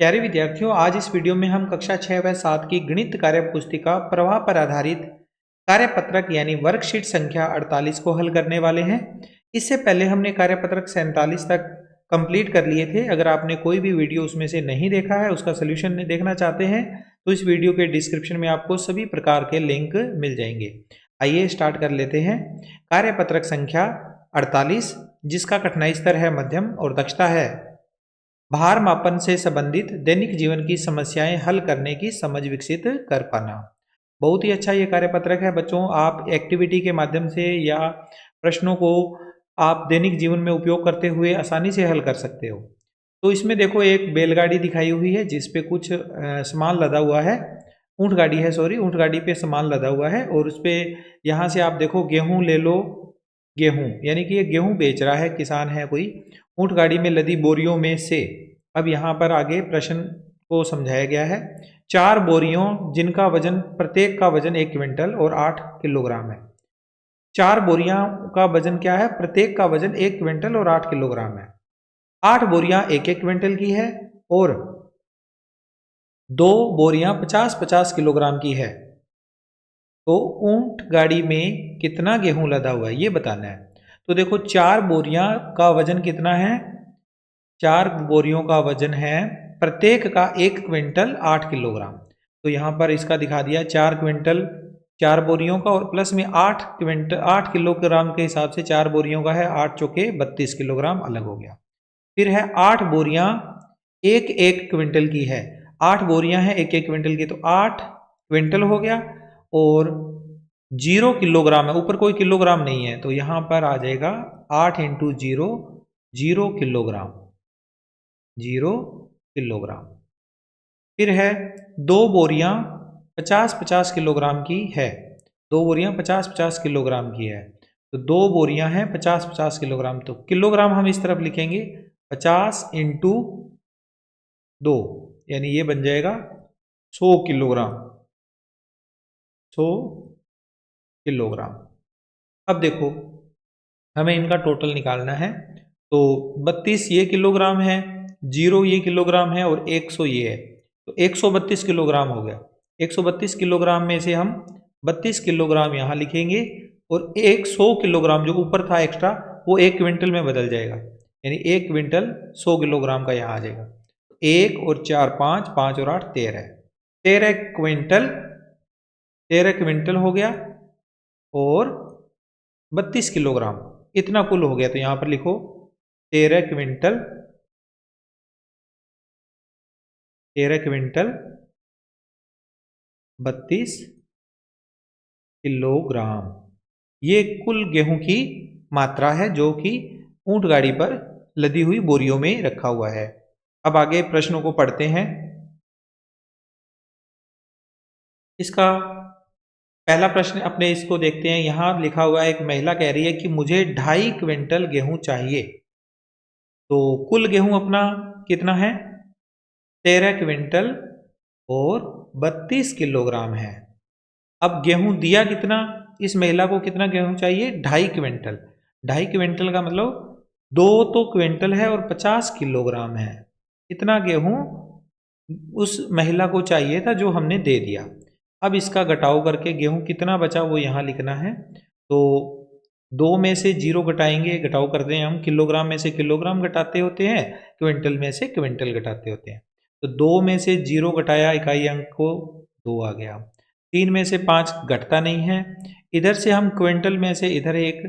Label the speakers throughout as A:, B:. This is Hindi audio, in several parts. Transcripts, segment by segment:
A: प्यारे विद्यार्थियों, आज इस वीडियो में हम कक्षा 6 व 7 की गणित कार्य पुस्तिका प्रवाह पर आधारित कार्यपत्रक यानी वर्कशीट संख्या 48 को हल करने वाले हैं। इससे पहले हमने कार्यपत्रक 47 तक कंप्लीट कर लिए थे। अगर आपने कोई भी वीडियो उसमें से नहीं देखा है, उसका सोल्यूशन देखना चाहते हैं, तो इस वीडियो के डिस्क्रिप्शन में आपको सभी प्रकार के लिंक मिल जाएंगे। आइए स्टार्ट कर लेते हैं। कार्यपत्रक संख्या 48, जिसका कठिनाई स्तर है मध्यम और दक्षता है भार मापन से संबंधित दैनिक जीवन की समस्याएं हल करने की समझ विकसित कर पाना। बहुत ही अच्छा ये कार्यपत्रक है बच्चों। आप एक्टिविटी के माध्यम से या प्रश्नों को आप दैनिक जीवन में उपयोग करते हुए आसानी से हल कर सकते हो। तो इसमें देखो, एक बैलगाड़ी दिखाई हुई है जिसपे कुछ सामान लदा हुआ है। ऊंट गाड़ी है, सॉरी, ऊंट गाड़ी पे सामान लदा हुआ है और उस पे यहाँ से आप देखो, गेहूं ले लो, गेहूं यानी कि ये गेहूं बेच रहा है, किसान है कोई, ऊंट गाड़ी में लदी बोरियों में से। अब यहाँ पर आगे प्रश्न को समझाया गया है। 4 बोरियों जिनका वजन, प्रत्येक का वजन 1 क्विंटल और 8 किलोग्राम है। 4 बोरियां का वजन क्या है? प्रत्येक का वजन 1 क्विंटल और 8 किलोग्राम है। 8 बोरियां 1-1 क्विंटल की है और 2 बोरियां 50-50 किलोग्राम की है। तो ऊंट गाड़ी में कितना गेहूं लदा हुआ है ये बताना है। तो देखो, 4 बोरियां का वजन कितना है? 4 बोरियों का वजन है प्रत्येक का 1 क्विंटल 8 किलोग्राम। तो यहाँ पर इसका दिखा दिया 4 क्विंटल 4 बोरियों का और प्लस में 8 क्विंटल 8 किलोग्राम के हिसाब से 4 बोरियों का है, 8 चौके 32 किलोग्राम अलग हो गया। फिर है 8 बोरियां 1-1 क्विंटल की है। 8 बोरियां हैं 1-1 क्विंटल की, तो 8 क्विंटल हो गया और 0 किलोग्राम है, ऊपर कोई किलोग्राम नहीं है, तो यहाँ पर आ जाएगा 8 इंटू 0, 0 किलोग्राम, 0 किलोग्राम। फिर है 2 बोरियां 50-50 किलोग्राम की है। 2 बोरियां 50-50 किलोग्राम की है, तो 2 बोरियां हैं 50-50 किलोग्राम। तो किलोग्राम हम इस तरफ लिखेंगे 50 इंटू 2, यानी ये बन जाएगा 100 किलोग्राम, 100 किलोग्राम। अब देखो, हमें इनका टोटल निकालना है। तो 32 ये किलोग्राम है, 0 ये किलोग्राम है और 100 ये है, तो 132 किलोग्राम हो गया। 132 किलोग्राम में से हम 32 किलोग्राम यहाँ लिखेंगे और 100 किलोग्राम जो ऊपर था एक्स्ट्रा, वो 1 क्विंटल में बदल जाएगा, यानी 1 क्विंटल 100 किलोग्राम का यहाँ आ जाएगा। 1 और 4 5, 5 और 8 13, 13 क्विंटल, 13 क्विंटल हो गया और 32 किलोग्राम, इतना कुल हो गया। तो यहां पर लिखो 13 क्विंटल, 13 क्विंटल 32 किलोग्राम, ये कुल गेहूं की मात्रा है जो कि ऊंट गाड़ी पर लदी हुई बोरियों में रखा हुआ है। अब आगे प्रश्नों को पढ़ते हैं। इसका पहला प्रश्न अपने इसको देखते हैं। यहां लिखा हुआ है, एक महिला कह रही है कि मुझे 2.5 क्विंटल गेहूं चाहिए। तो कुल गेहूं अपना कितना है? 13 क्विंटल और 32 किलोग्राम है। अब गेहूं दिया कितना? इस महिला को कितना गेहूं चाहिए? 2.5 क्विंटल। 2.5 क्विंटल का मतलब 2 तो क्विंटल है और 50 किलोग्राम है। इतना गेहूं उस महिला को चाहिए था जो हमने दे दिया। अब इसका घटाव करके गेहूं कितना बचा वो यहाँ लिखना है। तो 2 में से 0 घटाएंगे, घटाव करते हैं हम, किलोग्राम में से किलोग्राम घटाते होते हैं, क्विंटल में से क्विंटल घटाते होते हैं। तो 2 में से 0 घटाया, इकाई अंक को 2 आ गया। 3 में से 5 घटता नहीं है। इधर से हम क्विंटल में से इधर एक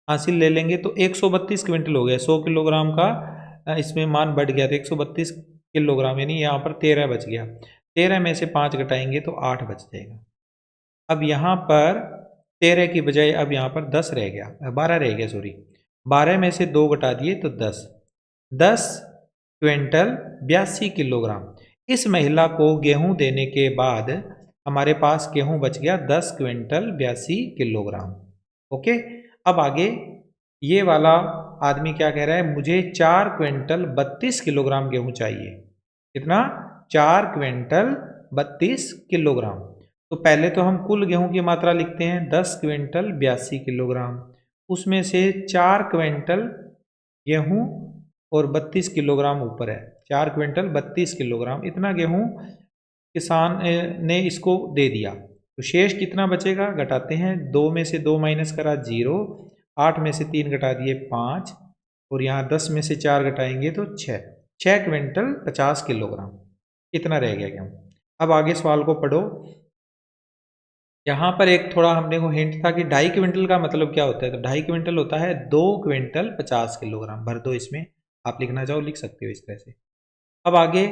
A: हासिल ले लेंगे, तो 132 क्विंटल हो गया। 100 किलोग्राम का इसमें मान बढ़ गया, तो 132 किलोग्राम, यानी यहाँ पर 13 बच गया। 13 में से 5 घटाएंगे तो 8 बच जाएगा। अब यहाँ पर 13 की बजाय अब यहाँ पर 10 रह गया, 12 रह गया, सॉरी। 12 में से 2 घटा दिए तो 10, 10 क्विंटल 82 किलोग्राम। इस महिला को गेहूं देने के बाद हमारे पास गेहूं बच गया 10 क्विंटल 82 किलोग्राम। ओके। अब आगे ये वाला आदमी क्या कह रहा है? मुझे 4 क्विंटल 32 किलोग्राम गेहूं चाहिए। कितना? 4 क्विंटल 32 किलोग्राम। तो पहले तो हम कुल गेहूं की मात्रा लिखते हैं, 10 क्विंटल 82 किलोग्राम, उसमें से 4 क्विंटल गेहूं और 32 किलोग्राम ऊपर है। 4 क्विंटल 32 किलोग्राम इतना गेहूं किसान ने इसको दे दिया। तो शेष कितना बचेगा घटाते हैं, 2 में से 2 माइनस करा 0, 8 में से 3 घटा दिए 5, और यहाँ 10 में से 4 घटाएंगे तो 6 क्विंटल 50 किलोग्राम इतना रह गया गेहूँ। अब आगे सवाल को पढ़ो। यहाँ पर एक थोड़ा हमने को हिंट था कि 2.5 क्विंटल का मतलब क्या होता है, तो 2.5 क्विंटल होता है 2 क्विंटल 50 किलोग्राम। भर दो इसमें, आप लिखना चाहो लिख सकते हो इस तरह से। अब आगे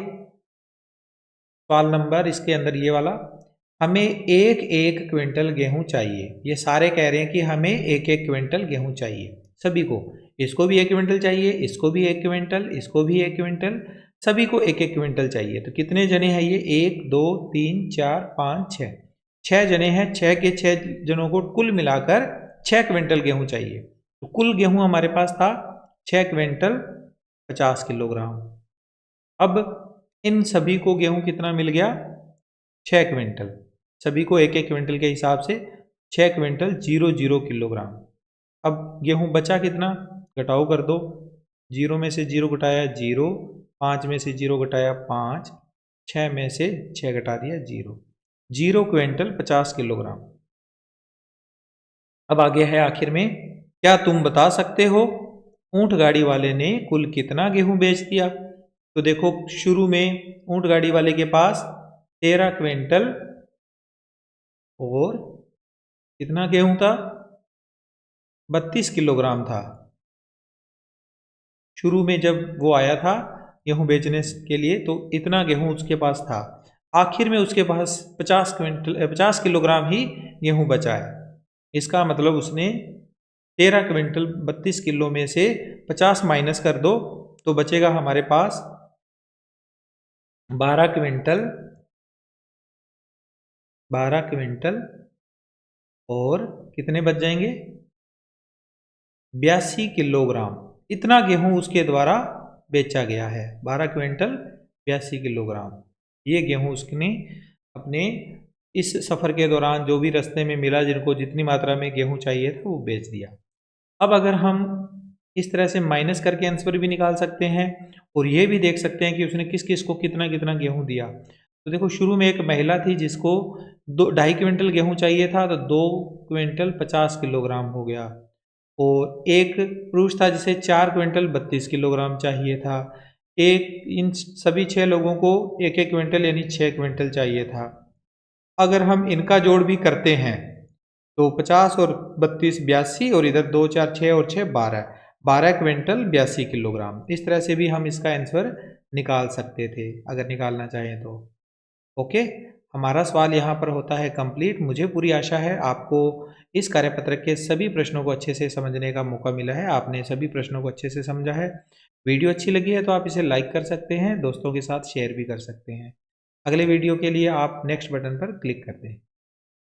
A: सवाल नंबर इसके अंदर ये वाला, हमें एक एक क्विंटल गेहूं चाहिए। ये सारे कह रहे हैं कि हमें एक एक क्विंटल गेहूं चाहिए सभी को। इसको भी 1 क्विंटल चाहिए, इसको भी 1 क्विंटल, इसको भी 1 क्विंटल, सभी को 1 1 क्विंटल चाहिए। तो कितने जने हैं ये, 1 2 3 4 5 6, 6 जने हैं। 6 के 6 जनों को कुल मिलाकर 6 क्विंटल गेहूं चाहिए। तो कुल गेहूं हमारे पास था 6 क्विंटल 50 किलोग्राम। अब इन सभी को गेहूं कितना मिल गया, 6 क्विंटल, सभी को 1 1 क्विंटल के हिसाब से 6 क्विंटल 00 किलोग्राम। अब गेहूं बचा कितना, घटाओ कर दो, 0 में से 0 घटाया 0, 5 में से 0 घटाया 5, 6 में से 6 घटा दिया 0 क्विंटल 50 किलोग्राम। अब आगे है आखिर में, क्या तुम बता सकते हो ऊंट गाड़ी वाले ने कुल कितना गेहूं बेच दिया। तो देखो शुरू में ऊंट गाड़ी वाले के पास 13 क्विंटल और कितना गेहूं था, 32 किलोग्राम था। शुरू में जब वो आया था गेहूं बेचने के लिए तो इतना गेहूं उसके पास था। आखिर में उसके पास 50 किलोग्राम ही गेहूं बचा है। इसका मतलब उसने 13 क्विंटल 32 किलो में से 50 माइनस कर दो तो बचेगा हमारे पास 12 क्विंटल और कितने बच जाएंगे, 82 किलोग्राम। इतना गेहूं उसके द्वारा बेचा गया है, 12 क्विंटल 82 किलोग्राम। ये गेहूं उसने अपने इस सफ़र के दौरान जो भी रास्ते में मिला, जिनको जितनी मात्रा में गेहूं चाहिए था वो बेच दिया। अब अगर हम इस तरह से माइनस करके आंसर भी निकाल सकते हैं और ये भी देख सकते हैं कि उसने किस किस को कितना कितना गेहूं दिया। तो देखो शुरू में एक महिला थी जिसको 2.5 क्विंटल गेहूं चाहिए था, तो 2 क्विंटल 50 किलोग्राम हो गया। और एक पुरुष था जिसे 4 क्विंटल 32 किलोग्राम चाहिए था। इन सभी 6 लोगों को 1 1 क्विंटल यानी 6 क्विंटल चाहिए था। अगर हम इनका जोड़ भी करते हैं तो 50 और 32 82, और इधर 2 4 6 और 6 12 क्विंटल 82 किलोग्राम। इस तरह से भी हम इसका आंसर निकाल सकते थे अगर निकालना चाहें तो। ओके, हमारा सवाल यहाँ पर होता है कंप्लीट। मुझे पूरी आशा है आपको इस कार्यपत्र के सभी प्रश्नों को अच्छे से समझने का मौका मिला है, आपने सभी प्रश्नों को अच्छे से समझा है। वीडियो अच्छी लगी है तो आप इसे लाइक कर सकते हैं, दोस्तों के साथ शेयर भी कर सकते हैं। अगले वीडियो के लिए आप नेक्स्ट बटन पर क्लिक कर दें।